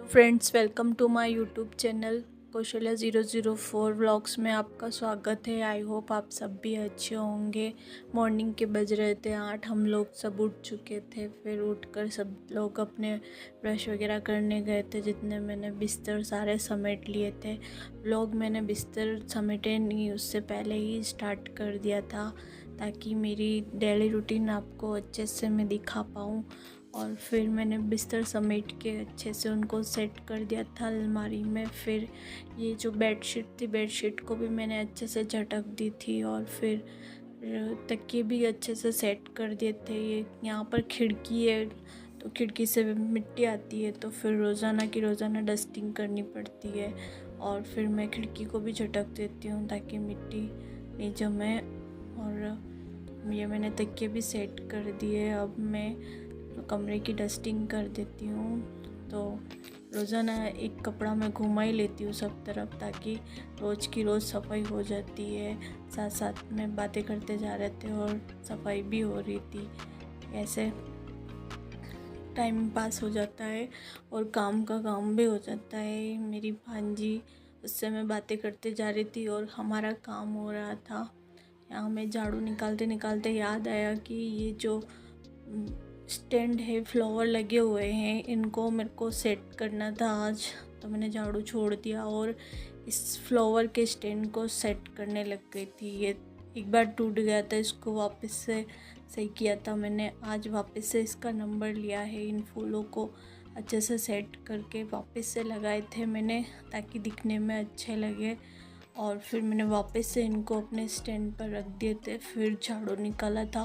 Friends, welcome to my YouTube channel Kaushalya 004 vlogs में आपका स्वागत है। आई होप आप सब भी अच्छे होंगे। मॉर्निंग के बज रहे थे 8। हम लोग सब उठ चुके थे। फिर उठकर सब लोग अपने ब्रश वगैरह करने गए थे। जितने मैंने बिस्तर सारे समेट लिए थे। व्लॉग मैंने बिस्तर समेटे नहीं, उससे पहले ही स्टार्ट कर दिया था ताकि मेरी डेली रूटीन आपको अच्छे से मैं दिखा पाऊँ। और फिर मैंने बिस्तर समेट के अच्छे से उनको सेट कर दिया था अलमारी में। फिर ये जो बेडशीट थी, बेडशीट को भी मैंने अच्छे से झटक दी थी। और फिर तकिए भी अच्छे से सेट कर दिए थे। ये यहाँ पर खिड़की है तो खिड़की से मिट्टी आती है, तो फिर रोज़ाना की रोज़ाना डस्टिंग करनी पड़ती है। और फिर मैं खिड़की को भी झटक देती हूँ ताकि मिट्टी नहीं जमे। और ये मैंने तकिए भी सेट कर दिए। अब मैं कमरे की डस्टिंग कर देती हूँ। तो रोज़ाना एक कपड़ा मैं घुमा ही लेती हूँ सब तरफ, ताकि रोज़ की रोज़ सफाई हो जाती है। साथ साथ में बातें करते जा रहे थे और सफाई भी हो रही थी। ऐसे टाइम पास हो जाता है और काम का काम भी हो जाता है। मेरी भांजी, उससे मैं बातें करते जा रही थी और हमारा काम हो रहा था। यहाँ मैं झाड़ू निकालते निकालते याद आया कि ये जो स्टैंड है, फ्लावर लगे हुए हैं, इनको मेरे को सेट करना था आज। तो मैंने झाड़ू छोड़ दिया और इस फ्लावर के स्टैंड को सेट करने लग गई थी। ये एक बार टूट गया था, इसको वापस से सही किया था मैंने। आज वापस से इसका नंबर लिया है। इन फूलों को अच्छे से सेट करके वापस से लगाए थे मैंने, ताकि दिखने में अच्छे लगे। और फिर मैंने वापस से इनको अपने स्टैंड पर रख दिए थे। फिर झाड़ू निकाला था।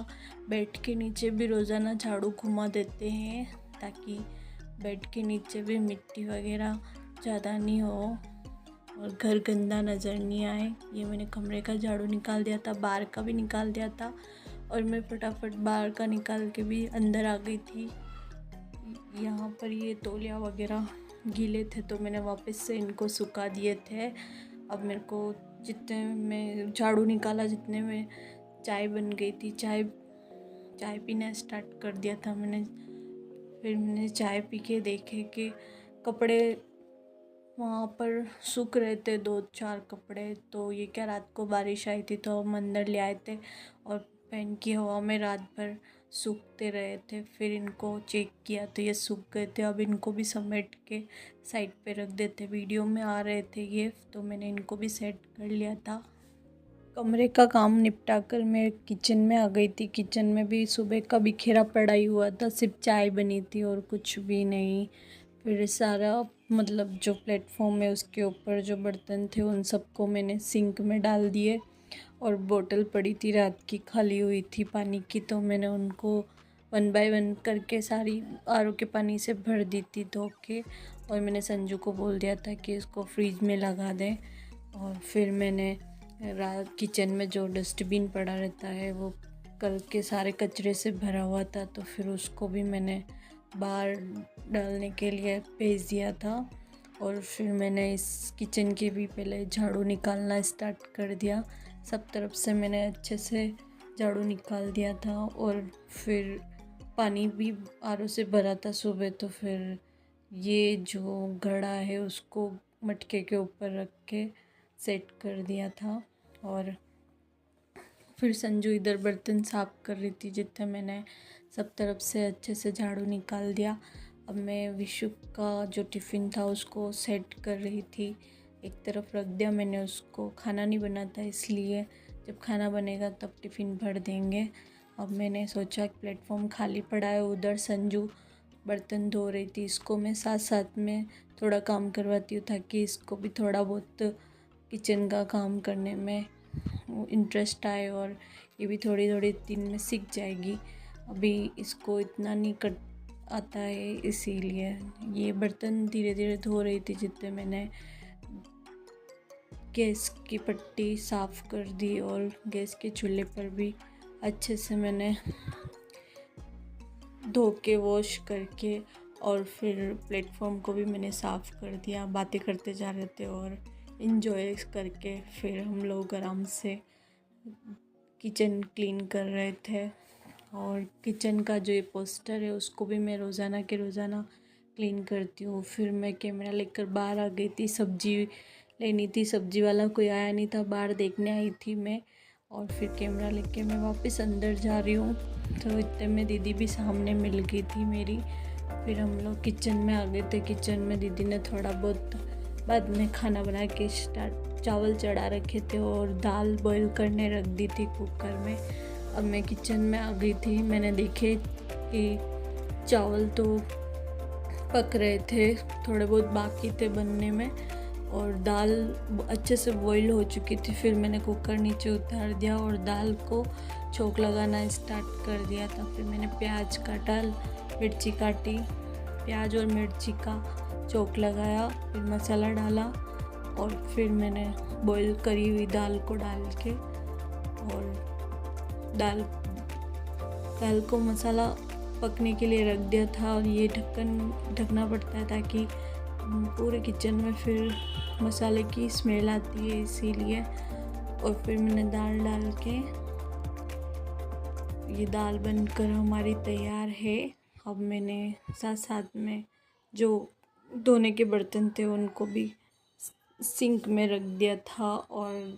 बेड के नीचे भी रोज़ाना झाड़ू घुमा देते हैं ताकि बेड के नीचे भी मिट्टी वगैरह ज़्यादा नहीं हो और घर गंदा नज़र नहीं आए। ये मैंने कमरे का झाड़ू निकाल दिया था, बाहर का भी निकाल दिया था। और मैं फटाफट बाहर का निकाल के भी अंदर आ गई थी। यहाँ पर ये तौलिया वगैरह गीले थे तो मैंने वापस से इनको सुखा दिए थे। अब मेरे को जितने में झाड़ू निकाला, जितने में चाय बन गई थी, चाय पीना स्टार्ट कर दिया था मैंने। फिर मैंने चाय पी के देखे कि कपड़े वहाँ पर सूख रहे थे, 2-4 कपड़े। तो ये क्या, रात को बारिश आई थी तो हम अंदर ले आए थे और फैन की हवा में रात भर सूखते रहे थे। फिर इनको चेक किया तो ये सूख गए थे। अब इनको भी समेट के साइड पे रख देते। वीडियो में आ रहे थे ये, तो मैंने इनको भी सेट कर लिया था। कमरे का काम निपटा कर मैं किचन में आ गई थी। किचन में भी सुबह का बिखेरा पड़ा ही हुआ था, सिर्फ चाय बनी थी और कुछ भी नहीं। फिर सारा मतलब जो प्लेटफॉर्म है उसके ऊपर जो बर्तन थे उन सबको मैंने सिंक में डाल दिए। और बोतल पड़ी थी रात की, खाली हुई थी पानी की, तो मैंने उनको 1 बाय 1 करके सारी आरओ के पानी से भर दी थी धो के। और मैंने संजू को बोल दिया था कि इसको फ्रिज में लगा दें। और फिर मैंने रात किचन में जो डस्टबिन पड़ा रहता है वो कल के सारे कचरे से भरा हुआ था, तो फिर उसको भी मैंने बाहर डालने के लिए भेज दिया था। और फिर मैंने इस किचन के भी पहले झाड़ू निकालना स्टार्ट कर दिया। सब तरफ से मैंने अच्छे से झाड़ू निकाल दिया था। और फिर पानी भी आरओ से भरा था सुबह, तो फिर ये जो घड़ा है उसको मटके के ऊपर रख के सेट कर दिया था। और फिर संजू इधर बर्तन साफ़ कर रही थी, जितने मैंने सब तरफ से अच्छे से झाड़ू निकाल दिया। अब मैं विशु का जो टिफ़िन था उसको सेट कर रही थी। एक तरफ रख दिया मैंने, उसको खाना नहीं बना था इसलिए जब खाना बनेगा तब टिफ़िन भर देंगे। अब मैंने सोचा कि प्लेटफॉर्म खाली पड़ा है, उधर संजू बर्तन धो रही थी, इसको मैं साथ साथ में थोड़ा काम करवाती हूँ ताकि इसको भी थोड़ा बहुत किचन का काम करने में इंटरेस्ट आए और ये भी थोड़ी थोड़ी दिन में सीख जाएगी। अभी इसको इतना नहीं कर आता है, इसीलिए ये बर्तन धीरे धीरे धो रही थी। जितने मैंने गैस की पट्टी साफ़ कर दी और गैस के चूल्हे पर भी अच्छे से मैंने धो के वॉश करके और फिर प्लेटफॉर्म को भी मैंने साफ़ कर दिया। बातें करते जा रहे थे और इन्जॉय करके फिर हम लोग आराम से किचन क्लीन कर रहे थे। और किचन का जो ये पोस्टर है उसको भी मैं रोज़ाना के रोज़ाना क्लीन करती हूँ। फिर मैं कैमरा लेकर बाहर आ गई थी, सब्जी लेनी थी। सब्जी वाला कोई आया नहीं था, बाहर देखने आई थी मैं। और फिर कैमरा लेके मैं वापस अंदर जा रही हूँ, तो इतने में दीदी भी सामने मिल गई थी मेरी। फिर हम लोग किचन में आ गए थे। किचन में दीदी ने थोड़ा बहुत बाद में खाना बना के चावल चढ़ा रखे थे और दाल बॉईल करने रख दी थी कुकर में। अब मैं किचन में आ गई थी। मैंने देखे कि चावल तो पक रहे थे, थोड़े बहुत बाकी थे बनने में, और दाल अच्छे से बॉईल हो चुकी थी। फिर मैंने कुकर नीचे उतार दिया और दाल को छोंक लगाना स्टार्ट कर दिया था। फिर मैंने प्याज काटा, मिर्ची काटी, प्याज और मिर्ची का छोंक लगाया, फिर मसाला डाला और फिर मैंने बॉईल करी हुई दाल को डाल के और दाल को मसाला पकने के लिए रख दिया था। और ये ढकना पड़ता है ताकि पूरे किचन में फिर मसाले की स्मेल आती है, इसीलिए। और फिर मैंने दाल डाल के, ये दाल बनकर हमारी तैयार है। अब मैंने साथ साथ में जो धोने के बर्तन थे उनको भी सिंक में रख दिया था और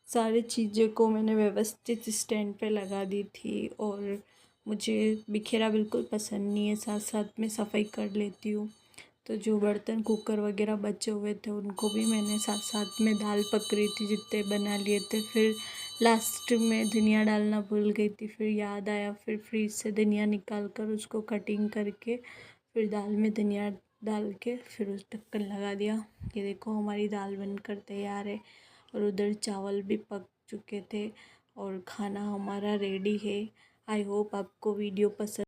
सारी चीज़ों को मैंने व्यवस्थित स्टैंड पे लगा दी थी। और मुझे बिखेरा बिल्कुल पसंद नहीं है, साथ साथ में सफाई कर लेती हूँ। तो जो बर्तन कुकर वगैरह बचे हुए थे उनको भी मैंने साथ साथ में, दाल पक रही थी जितने बना लिए थे। फिर लास्ट में धनिया डालना भूल गई थी, फिर याद आया, फिर फ्रीज से धनिया निकाल कर उसको कटिंग करके फिर दाल में धनिया डाल के फिर उस ढक्कन लगा दिया। ये देखो हमारी दाल बनकर तैयार है। और उधर चावल भी पक चुके थे और खाना हमारा रेडी है। आई होप आपको वीडियो पसंद